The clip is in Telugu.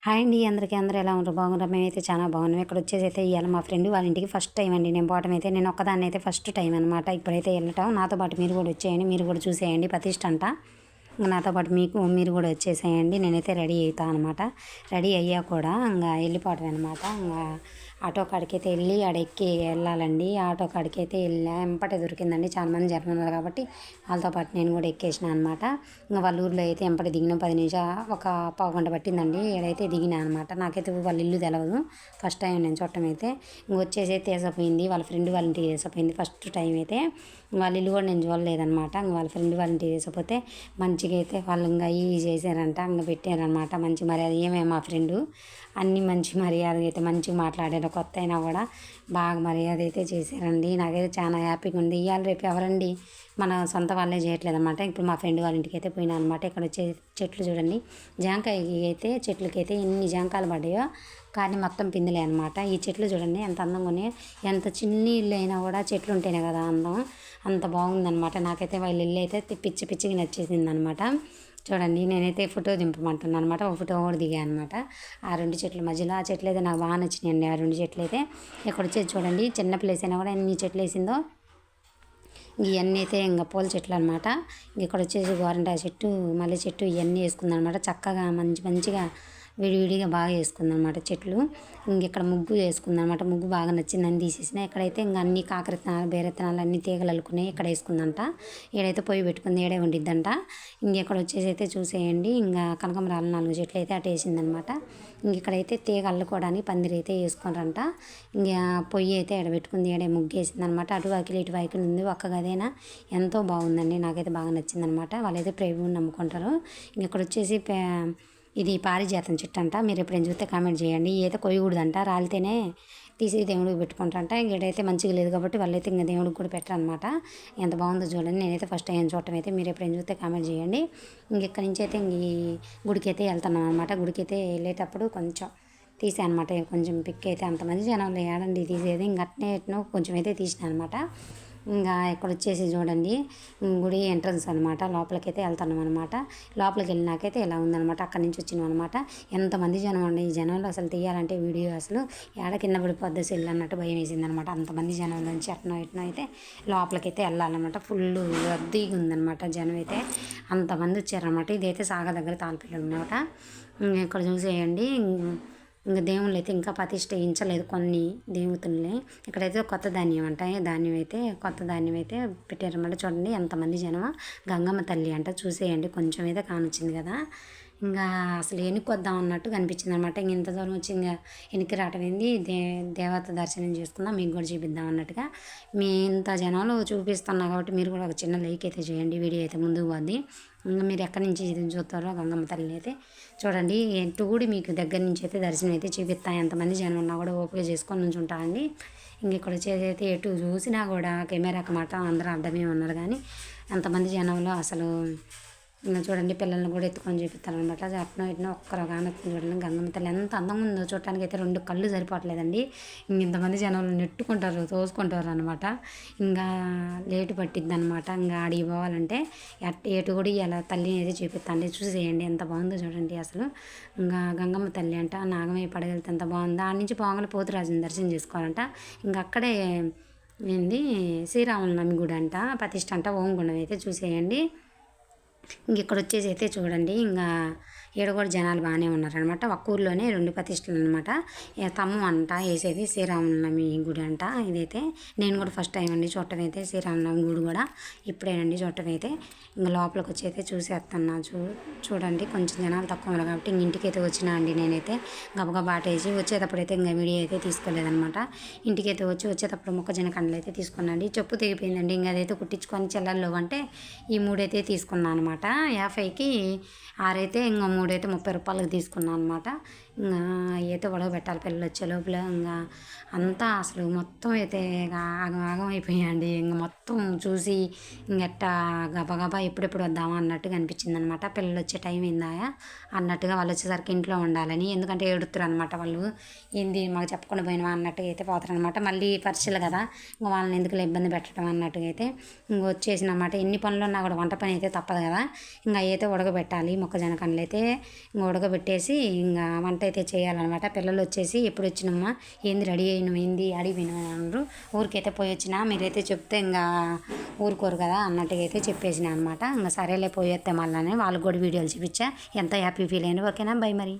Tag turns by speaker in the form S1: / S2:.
S1: హాయ్ అండి అందరికీ అందరూ ఎలా ఉంటారు బాగున్నారు మేమైతే చాలా బాగున్నాం. ఇక్కడ వచ్చేసి అయితే ఇవాళ మా ఫ్రెండ్ వాళ్ళ ఇంటికి ఫస్ట్ టైం అండి నేను పోవటం అయితే. నేను ఒక్కదాన్ని అయితే ఫస్ట్ టైం అనమాట. ఇప్పుడైతే వెళ్ళటం నాతో పాటు మీరు కూడా వచ్చేయండి, మీరు కూడా చూసేయండి. ప్రతిష్ట అంట నాతో పాటు మీరు కూడా వచ్చేసేయండి. నేనైతే రెడీ అవుతాను అనమాట. రెడీ అయ్యా కూడా ఇంకా వెళ్ళిపోవటం అనమాట. ఇంకా ఆటో కాడికైతే వెళ్ళి ఆడ ఎక్కి వెళ్ళాలండి. ఆటో కాడికైతే వెళ్ళా ఎంపటే దొరికిందండి. చాలా మంది జనం ఉన్నారు కాబట్టి వాళ్ళతో పాటు నేను కూడా ఎక్కేసిన అనమాట. ఇంకా వాళ్ళ ఊర్లో అయితే ఎంపటి దిగిన 10 నిమిషాలు ఒక పావు గంట పట్టిందండి. ఏడైతే దిగినా అనమాట. నాకైతే వాళ్ళ ఇల్లు తెలవదు, ఫస్ట్ టైం నేను చూడటం అయితే. ఇంకొచ్చేసి అయితే వేసపోయింది వాళ్ళ ఫ్రెండ్ వాళ్ళ ఇంటికి వేసపోయింది ఫస్ట్ టైం అయితే. వాళ్ళ ఇల్లు కూడా నేను చూడలేదనమాట. ఇంక వాళ్ళ ఫ్రెండ్ వాళ్ళ ఇంటికి వేసపోతే మంచిగా అయితే వాళ్ళు ఇంకా ఇవి చేశారంట, ఇంకా పెట్టారనమాట. మంచి మర్యాద ఏమే మా ఫ్రెండు అన్నీ మంచి మర్యాద అయితే మంచిగా మాట్లాడారు. కొత్త అయినా కూడా బాగా మర్యాద అయితే చేశారండి. నాకైతే చాలా హ్యాపీగా ఉంది. ఇవాళ రేపు ఎవరండి మన సొంత వాళ్ళే చేయట్లేదు అనమాట. ఇప్పుడు మా ఫ్రెండ్ వాళ్ళ ఇంటికి అయితే పోయినా అనమాట. ఇక్కడ వచ్చే చెట్లు చూడండి, జాంకాయకి అయితే చెట్లకి అయితే ఎన్ని జాంకాయలు పడ్డాయో కానీ మొత్తం పిందులే అనమాట. ఈ చెట్లు చూడండి ఎంత అందంగా ఉన్నాయో. ఎంత చిన్న ఇల్లు అయినా కూడా చెట్లు ఉంటేనే కదా అందం. అంత బాగుందనమాట. నాకైతే వాళ్ళ ఇల్లు అయితే పిచ్చి పిచ్చిగా నచ్చేసింది అనమాట. చూడండి నేనైతే ఫోటో దింపమంటున్నాను అనమాట. ఒక ఫోటో కూడా దిగా అనమాట ఆ రెండు చెట్ల మధ్యలో. ఆ చెట్లు అయితే నాకు బాగా నచ్చినాయండి ఆ రెండు చెట్లు అయితే. ఇక్కడ వచ్చేది చూడండి చిన్న ప్లేస్ అయినా కూడా ఎన్ని చెట్లు వేసిందో. ఇవన్నీ అయితే ఇంకా పూల చెట్లు అనమాట. ఇక్కడ వచ్చేసి గోరంటాకు చెట్టు, మల్లె చెట్టు ఇవన్నీ వేసుకుందనమాట. చక్కగా మంచిగా విడివిడిగా బాగా వేసుకుందనమాట చెట్లు. ఇక్కడ ముగ్గు వేసుకుందనమాట. ముగ్గు బాగా నచ్చిందని తీసేసిన. ఇక్కడైతే ఇంకా అన్ని కాకరత్నాలు బేరెత్తనాలు అన్ని తీగలు అల్లుకున్నాయి. ఇక్కడ వేసుకుందంట. ఈడైతే పొయ్యి పెట్టుకుంది, ఏడే ఉండిద్దంట. ఇక్కడ వచ్చేసి అయితే చూసేయండి ఇంకా కనకంబరాలు 4 చెట్లు అయితే అటు వేసిందనమాట. ఇక్కడైతే తీగ అల్లుకోవడానికి పందిరి అయితే వేసుకున్నారంట. ఇంకా పొయ్యి అయితే ఎడ పెట్టుకుంది, ఏడే ముగ్గు వేసిందనమాట. అటు వాకిలి ఇటు వాకిలి ఉంది, ఒక్క గదేనా ఎంతో బాగుందండి. నాకైతే బాగా నచ్చిందనమాట. వాళ్ళైతే ప్రేమను నమ్ముకుంటారు. ఇక్కడ వచ్చేసి ఇది పారిజాతం చెట్టు అంట. మీరు ఎప్పుడైనా చూస్తే కామెంట్ చేయండి. అయితే కొయ్యకూడదంట, రాలితేనే తీసి దేవుడికి పెట్టుకుంటారంట. ఇంకేడైతే మంచిగా లేదు కాబట్టి వాళ్ళైతే ఇంకా దేవుడికి కూడా పెట్టరనమాట. ఎంత బాగుందో చూడండి. నేనైతే ఫస్ట్ టైం చూడటం అయితే. మీరు ఎప్పుడైనా చూస్తే కామెంట్ చేయండి. ఇక్కడి నుంచి అయితే ఈ గుడికి అయితే వెళ్తున్నాం అనమాట. గుడికి అయితే వెళ్ళేటప్పుడు కొంచెం తీసా అనమాట. కొంచెం పిక్ అయితే అంతమంది జనంలో ఏడండి తీసేది. ఇంక అట్నే ఎట్నో కొంచెం అయితే తీసిన అనమాట. ఇంకా ఇక్కడ వచ్చేసి చూడండి గుడి ఎంట్రన్స్ అనమాట. లోపలికైతే వెళ్తున్నాం అనమాట. లోపలికి వెళ్ళినాకైతే ఇలా ఉందనమాట. అక్కడి నుంచి వచ్చినాం అనమాట. ఎంతమంది జనం అండి. ఈ జనంలో అసలు తీయాలంటే వీడియో అసలు ఏడ కింద పడిపోద్ది సెల్ అన్నట్టు భయం వేసింది అనమాట. అంతమంది జనం నుంచి ఎట్నో అయితే లోపలికైతే వెళ్ళాలన్నమాట. ఫుల్ రద్దీగా ఉందనమాట జనం అయితే. అంతమంది వచ్చారనమాట. ఇదైతే సాగ దగ్గర తాళపిల్లలు అనమాట. ఇక్కడ చూసేయండి. ఇంకా దేవుళ్ళు అయితే ఇంకా ప్రతిష్ఠించలేదు కొన్ని దేవతల్ని. ఇక్కడైతే కొత్త ధాన్యం అంట. ధాన్యం అయితే కొత్త ధాన్యం అయితే పెట్టారన్నమాట. చూడండి ఎంతమంది జనం. గంగమ్మ తల్లి అంట. చూసేయండి కొంచెం అయితే కానొచ్చింది కదా. ఇంకా అసలు వెనక్కి వద్దాం అన్నట్టు కనిపించింది అనమాట. ఇంత దూరం వచ్చి ఇంకా వెనక్కి రావటం ఏంది, దేవత దర్శనం చేసుకుందాం మీకు కూడా చూపిద్దాం అన్నట్టుగా. మీ ఇంత జనాలు చూపిస్తున్నా కాబట్టి మీరు కూడా ఒక చిన్న లైక్ అయితే చేయండి. వీడియో అయితే ముందుకు పోద్ది. ఇంకా మీరు ఎక్కడి నుంచి చూస్తారో గంగమ్మ తల్లి అయితే చూడండి. ఎటు కూడా మీకు దగ్గర నుంచి అయితే దర్శనం అయితే చూపిస్తాను. ఎంతమంది జనం ఉన్నా కూడా ఓపిక చేసుకొని నుంచి ఉంటారండి. ఇక్కడ వచ్చేది అయితే ఎటు చూసినా కూడా కెమెరాకి మాట అందరూ అడ్డమే ఉన్నారు. కానీ ఎంతమంది జనంలో అసలు చూడండి పిల్లల్ని కూడా ఎత్తుకొని చూపిస్తారనమాట. అట్నో ఇట్నో ఒక్కరు కానీ చూడండి గంగమ్మ తల్లి ఎంత అందంగా ఉందో చూడటానికి అయితే 2 కళ్ళు సరిపోవట్లేదండి. ఇంతమంది జనాలు నెట్టుకుంటారు, తోసుకుంటారు అనమాట. ఇంకా లేటు పట్టిద్ది అనమాట. ఇంకా ఆడికి పోవాలంటే ఎటు కూడా ఇలా తల్లిని అయితే చూపిస్తాండి. చూసేయండి ఎంత బాగుందో చూడండి అసలు. ఇంకా గంగమ్మ తల్లి అంట. నాగమయ్య పడగలితే ఎంత బాగుందో. ఆడ నుంచి పోగానే పోతురాజుని దర్శనం చేసుకోవాలంట. ఇంకా అక్కడే ఏంది శ్రీరాముల నమ్మి గుడి అంట, ప్రతిష్ట అంట, ఓంగుండం అయితే చూసేయండి. ఇక్కడ వచ్చేసి అయితే చూడండి ఇంకా ఈడ కూడా జనాలు బాగానే ఉన్నారనమాట. ఒక్క ఊర్లోనే 2 ప్రతిష్టలు అనమాట. తమ్ము అంట వేసేది శ్రీరామనవమి గుడి అంట. ఇదైతే నేను కూడా ఫస్ట్ టైం అండి చూడటం అయితే. శ్రీరామనవమి గుడి కూడా ఇప్పుడేనండి చూడటం అయితే. ఇంకా లోపలికి వచ్చి అయితే చూసేస్తున్నా. చూడండి కొంచెం జనాలు తక్కువ ఉన్నారు కాబట్టి ఇంటికి అయితే వచ్చినా అండి. నేనైతే గబగబా బాటేసి వచ్చేటప్పుడు అయితే ఇంకా వీడియో అయితే తీసుకోలేదనమాట. ఇంటికైతే వచ్చేటప్పుడు మొక్కజొన్న కండలు అయితే తీసుకున్నాండి. చెప్పు తెగిపోయిందండి. ఇంకా అదైతే కుట్టించుకొని చెల్లల్లో అంటే ఈ 3 అయితే తీసుకున్నాను అనమాట. 50కి 6 అయితే ఇంకా 3 అయితే 30 రూపాయలకి తీసుకున్నాను అనమాట. ఇంకా అయితే ఉడకబెట్టాలి పిల్లలు వచ్చే లోపల. ఇంకా అంతా అసలు మొత్తం అయితే ఆగం ఆగం అయిపోయాయండి. ఇంకా మొత్తం చూసి ఇంకెట్టా గబగబా ఎప్పుడెప్పుడు వద్దామా అన్నట్టుగా అనిపించింది అనమాట. పిల్లలు వచ్చే టైం అయిందా అన్నట్టుగా. వాళ్ళు వచ్చేసరికి ఇంట్లో ఉండాలని, ఎందుకంటే ఏడుతున్నారు అనమాట వాళ్ళు. ఏంది మాకు చెప్పకుండా పోయినవా అన్నట్టుగా అయితే పోతారనమాట. మళ్ళీ పరీక్షలు కదా, ఇంకా వాళ్ళని ఎందుకు ఇబ్బంది పెట్టడం అన్నట్టుగా అయితే ఇంక వచ్చేసిన అన్నమాట. ఎన్ని పనులు ఉన్నా కూడా వంట పని అయితే తప్పదు కదా. ఇంకా అయితే ఉడకబెట్టాలి మొక్కజొన్న కండ్లు అయితే. ఇంకా ఉడకబెట్టేసి ఇంకా వంట అయితే చేయాలన్నమాట. పిల్లలు వచ్చేసి ఎప్పుడు వచ్చినమ్మా, ఏంది రెడీ అయినావు, ఏంది అడిగిపోయినావు అన్నారు. ఊరికైతే పోయి వచ్చినా, మీరైతే చెప్తే ఇంకా ఊరుకోరు కదా అన్నట్టుగా అయితే చెప్పేసిన అనమాట. ఇంకా సరేలే పోయేస్తే మళ్ళీ వాళ్ళకి కూడా వీడియోలు చూపించా, ఎంత హ్యాపీ ఫీల్ అయ్యాను. ఓకేనా, బై మరి.